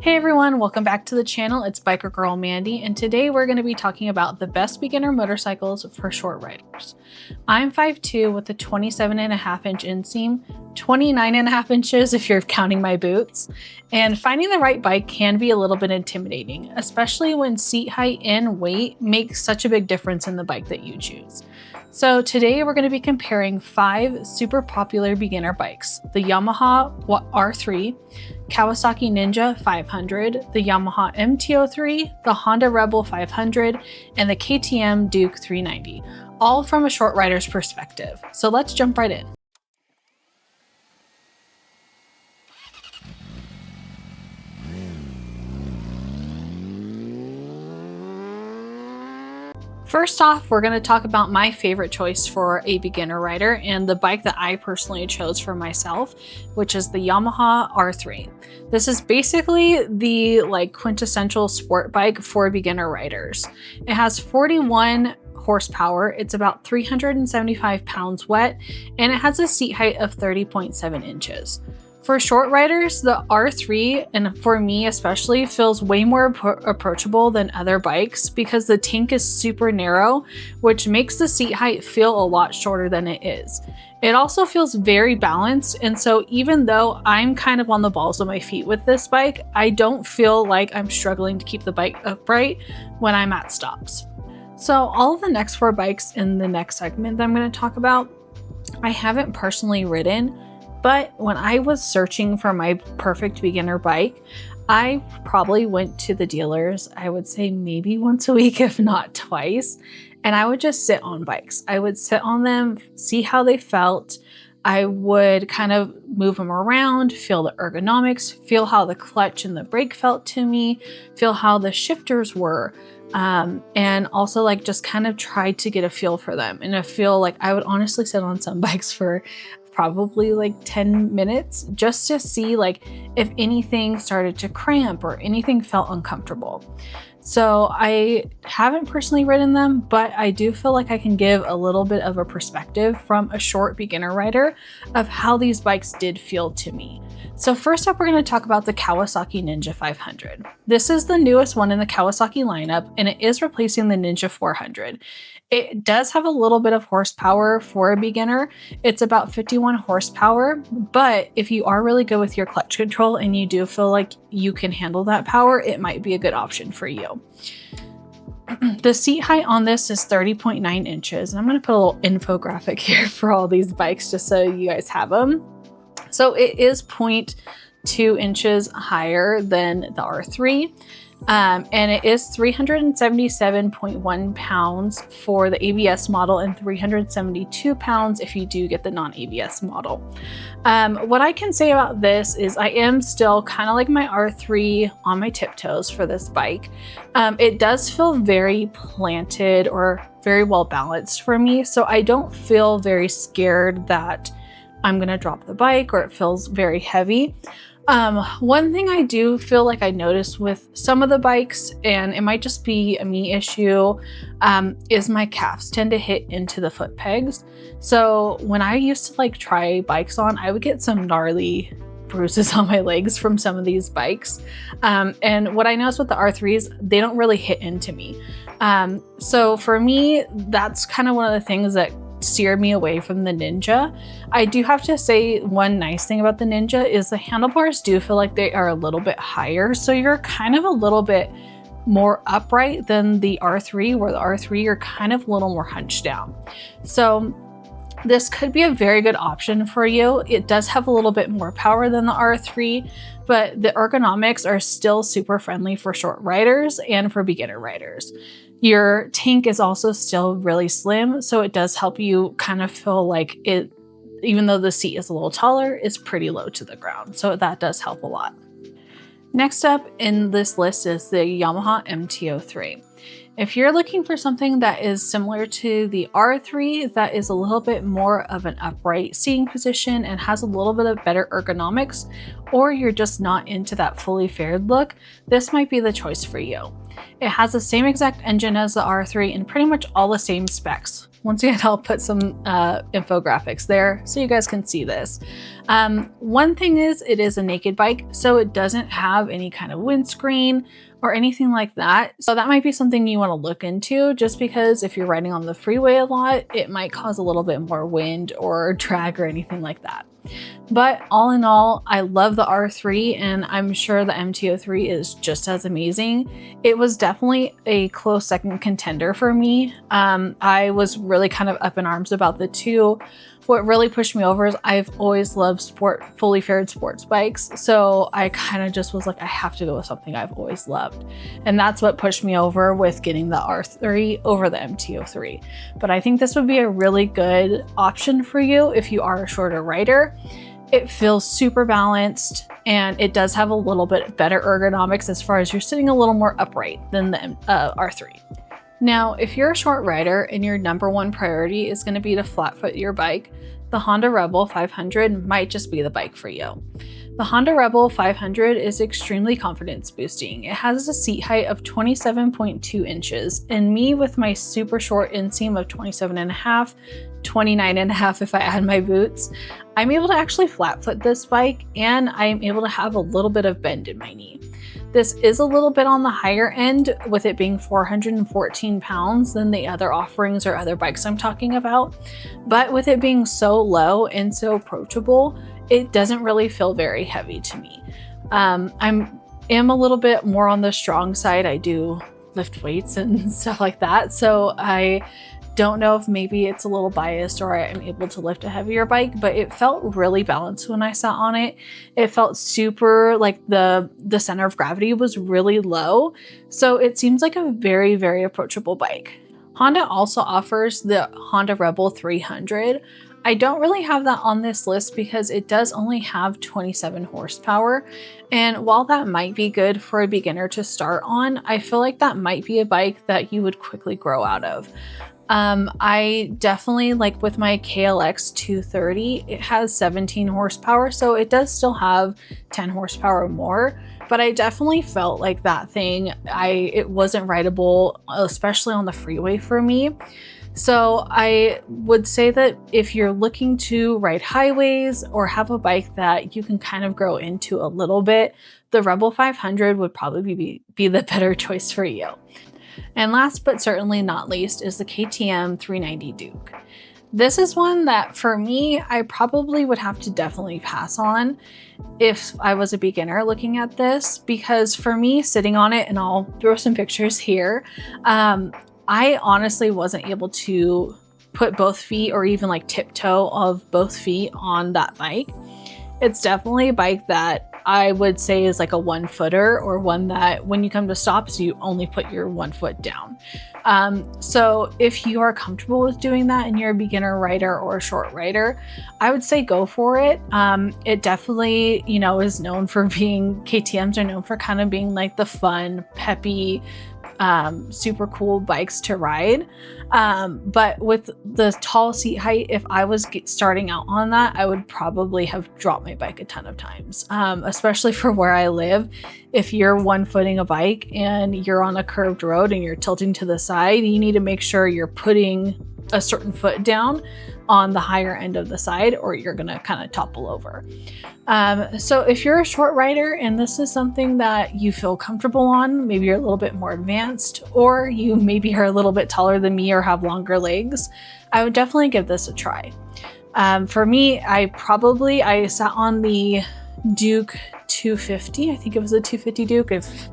Hey everyone, welcome back to the channel. It's Biker Girl Mandy, and today we're going to be talking about the best beginner motorcycles for short riders. I'm 5'2" with a 27.5-inch inseam, 29.5 inches if you're counting my boots, and finding the right bike can be a little bit intimidating, especially when seat height and weight make such a big difference in the bike that you choose. So today we're going to be comparing 5 super popular beginner bikes: the Yamaha R3, Kawasaki Ninja 500, the Yamaha MT-03, the Honda Rebel 500, and the KTM Duke 390, all from a short rider's perspective. So let's jump right in. First off, we're going to talk about my favorite choice for a beginner rider and the bike that I personally chose for myself, which is the Yamaha R3. This is basically the quintessential sport bike for beginner riders. It has 41 horsepower, it's about 375 pounds wet, and it has a seat height of 30.7 inches. For short riders, the R3, and for me especially, feels way more approachable than other bikes because the tank is super narrow, which makes the seat height feel a lot shorter than it is. It also feels very balanced, and so even though I'm kind of on the balls of my feet with this bike, I don't feel like I'm struggling to keep the bike upright when I'm at stops. So all of the next 4 bikes in the next segment that I'm going to talk about, I haven't personally ridden. But when I was searching for my perfect beginner bike, I probably went to the dealers, I would say maybe once a week, if not twice, and I would just sit on bikes. I would sit on them, see how they felt. I would kind of move them around, feel the ergonomics, feel how the clutch and the brake felt to me, feel how the shifters were, and also just kind of try to get a feel for them. And I feel like I would honestly sit on some bikes for probably 10 minutes just to see if anything started to cramp or anything felt uncomfortable. So I haven't personally ridden them, but I do feel like I can give a little bit of a perspective from a short beginner rider of how these bikes did feel to me. So first up, we're going to talk about the Kawasaki Ninja 500. This is the newest one in the Kawasaki lineup, and it is replacing the Ninja 400. It does have a little bit of horsepower for a beginner. It's about 51 horsepower, but if you are really good with your clutch control and you do feel like you can handle that power, it might be a good option for you. The seat height on this is 30.9 inches. And I'm going to put a little infographic here for all these bikes just so you guys have them. So it is 0.2 inches higher than the R3. And it is 377.1 pounds for the ABS model and 372 pounds if you do get the non-ABS model. What I can say about this is I am still kind of like my R3 on my tiptoes for this bike. It does feel very planted or very well balanced for me, so I don't feel very scared that I'm gonna drop the bike or it feels very heavy. One thing I do feel like I noticed with some of the bikes, and it might just be a me issue, is my calves tend to hit into the foot pegs. So when I used to try bikes on, I would get some gnarly bruises on my legs from some of these bikes. And what I noticed with the R3s, they don't really hit into me. So for me, that's kind of one of the things that steered me away from the Ninja. I do have to say one nice thing about the Ninja is the handlebars do feel like they are a little bit higher, so you're kind of a little bit more upright than the R3, where the R3 you're kind of a little more hunched down. So this could be a very good option for you. It does have a little bit more power than the R3, but the ergonomics are still super friendly for short riders and for beginner riders. Your tank is also still really slim, so it does help you kind of feel like it, even though the seat is a little taller, is pretty low to the ground. So that does help a lot. Next up in this list is the Yamaha MT-03. If you're looking for something that is similar to the R3, that is a little bit more of an upright seating position and has a little bit of better ergonomics, or you're just not into that fully faired look, this might be the choice for you. It has the same exact engine as the R3 and pretty much all the same specs. once again, I'll put some infographics there so you guys can see this. One thing is, it is a naked bike, so it doesn't have any kind of windscreen or anything like that. So that might be something you want to look into, just because if you're riding on the freeway a lot, it might cause a little bit more wind or drag or anything like that. But all in all, I love the R3, and I'm sure the MT-03 is just as amazing. It was definitely a close second contender for me. I was really kind of up in arms about the two. What really pushed me over is I've always loved fully faired sports bikes. So I kind of just was like, I have to go with something I've always loved. And that's what pushed me over with getting the R3 over the MT-03. But I think this would be a really good option for you if you are a shorter rider. It feels super balanced, and it does have a little bit better ergonomics as far as you're sitting a little more upright than the R3. Now, if you're a short rider and your number one priority is going to be to flat foot your bike, the Honda Rebel 500 might just be the bike for you. The Honda Rebel 500 is extremely confidence boosting. It has a seat height of 27.2 inches, and me with my super short inseam of 27.5, 29.5 if I add my boots, I'm able to actually flat foot this bike, and I'm able to have a little bit of bend in my knee. This is a little bit on the higher end, with it being 414 pounds than the other offerings or other bikes I'm talking about. But with it being so low and so approachable, it doesn't really feel very heavy to me. I am a little bit more on the strong side. I do lift weights and stuff like that. So I don't know if maybe it's a little biased or I'm able to lift a heavier bike, but it felt really balanced when I sat on it. It felt super like the center of gravity was really low. So it seems like a very, very approachable bike. Honda also offers the Honda Rebel 300. I don't really have that on this list because it does only have 27 horsepower. And while that might be good for a beginner to start on, I feel like that might be a bike that you would quickly grow out of. I definitely, like with my KLX 230, it has 17 horsepower, so it does still have 10 horsepower more, but I definitely felt like that thing, it wasn't rideable, especially on the freeway for me. So I would say that if you're looking to ride highways or have a bike that you can kind of grow into a little bit, the Rebel 500 would probably be the better choice for you. And last but certainly not least is the KTM 390 Duke. This is one that for me, I probably would have to definitely pass on if I was a beginner looking at this, because for me sitting on it, and I'll throw some pictures here, I honestly wasn't able to put both feet or even like tiptoe of both feet on that bike. It's definitely a bike that I would say is like a one footer, or one that when you come to stops, you only put your one foot down. So if you are comfortable with doing that and you're a beginner rider or a short rider, I would say go for it. It definitely, is known for being, KTMs are known for kind of being like the fun, peppy, super cool bikes to ride. But with the tall seat height, if I was starting out on that, I would probably have dropped my bike a ton of times, especially for where I live. If you're one footing a bike and you're on a curved road and you're tilting to the side, you need to make sure you're putting a certain foot down on the higher end of the side, or you're gonna kind of topple over. So if you're a short rider and this is something that you feel comfortable on, maybe you're a little bit more advanced, or you maybe are a little bit taller than me or have longer legs, I would definitely give this a try. For me, I sat on the Duke 250. I think it was a 250 Duke, if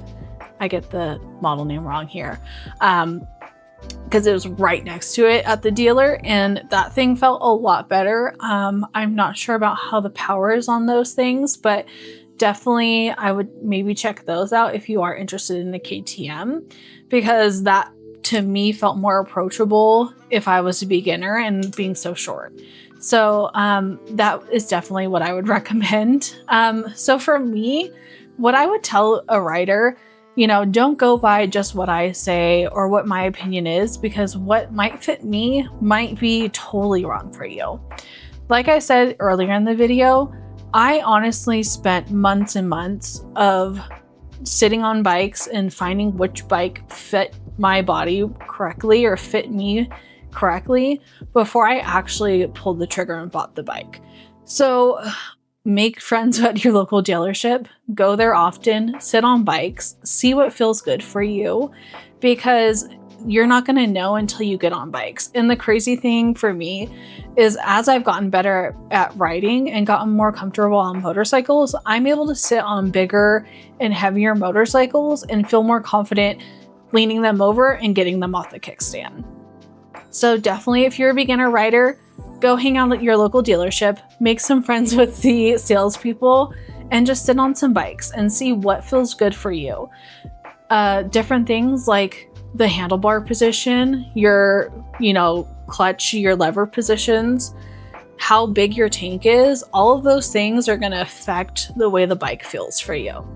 I get the model name wrong here. Because it was right next to it at the dealer, and that thing felt a lot better. I'm not sure about how the power is on those things, but definitely I would maybe check those out if you are interested in the KTM, because that to me felt more approachable if I was a beginner and being so short. So that is definitely what I would recommend. So for me, what I would tell a rider, don't go by just what I say or what my opinion is, because what might fit me might be totally wrong for you. Like I said earlier in the video, I honestly spent months and months of sitting on bikes and finding which bike fit my body correctly or fit me correctly before I actually pulled the trigger and bought the bike. So make friends at your local dealership, go there often, sit on bikes, see what feels good for you, because you're not going to know until you get on bikes. And the crazy thing for me is, as I've gotten better at riding and gotten more comfortable on motorcycles, I'm able to sit on bigger and heavier motorcycles and feel more confident leaning them over and getting them off the kickstand. So definitely, if you're a beginner rider, go hang out at your local dealership, make some friends with the salespeople, and just sit on some bikes and see what feels good for you. Different things like the handlebar position, your, clutch, your lever positions, how big your tank is, all of those things are going to affect the way the bike feels for you.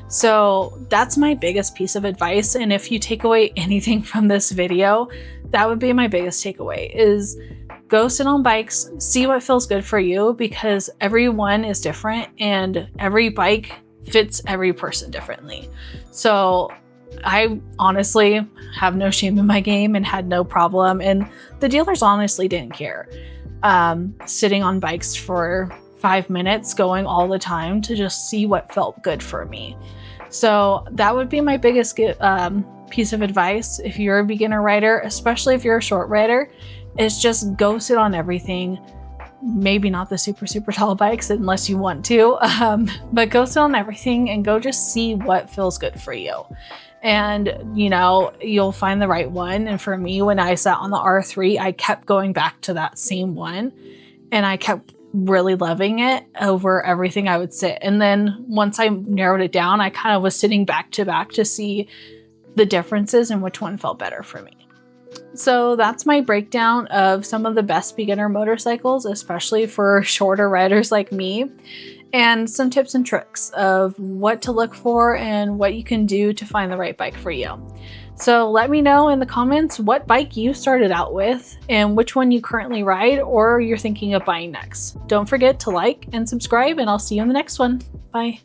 So that's my biggest piece of advice. And if you take away anything from this video, that would be my biggest takeaway, is go sit on bikes, see what feels good for you, because everyone is different and every bike fits every person differently. So I honestly have no shame in my game and had no problem. And the dealers honestly didn't care. Sitting on bikes for 5 minutes, going all the time to just see what felt good for me. So that would be my biggest piece of advice if you're a beginner rider, especially if you're a short rider, is just go sit on everything. Maybe not the super tall bikes unless you want to, but go sit on everything and go just see what feels good for you. And, you'll find the right one. And for me, when I sat on the R3, I kept going back to that same one and I kept really loving it over everything I would sit. And then once I narrowed it down, I kind of was sitting back to back to see the differences and which one felt better for me. So that's my breakdown of some of the best beginner motorcycles, especially for shorter riders like me, and some tips and tricks of what to look for and what you can do to find the right bike for you. So let me know in the comments what bike you started out with and which one you currently ride or you're thinking of buying next. Don't forget to like and subscribe, and I'll see you in the next one. Bye.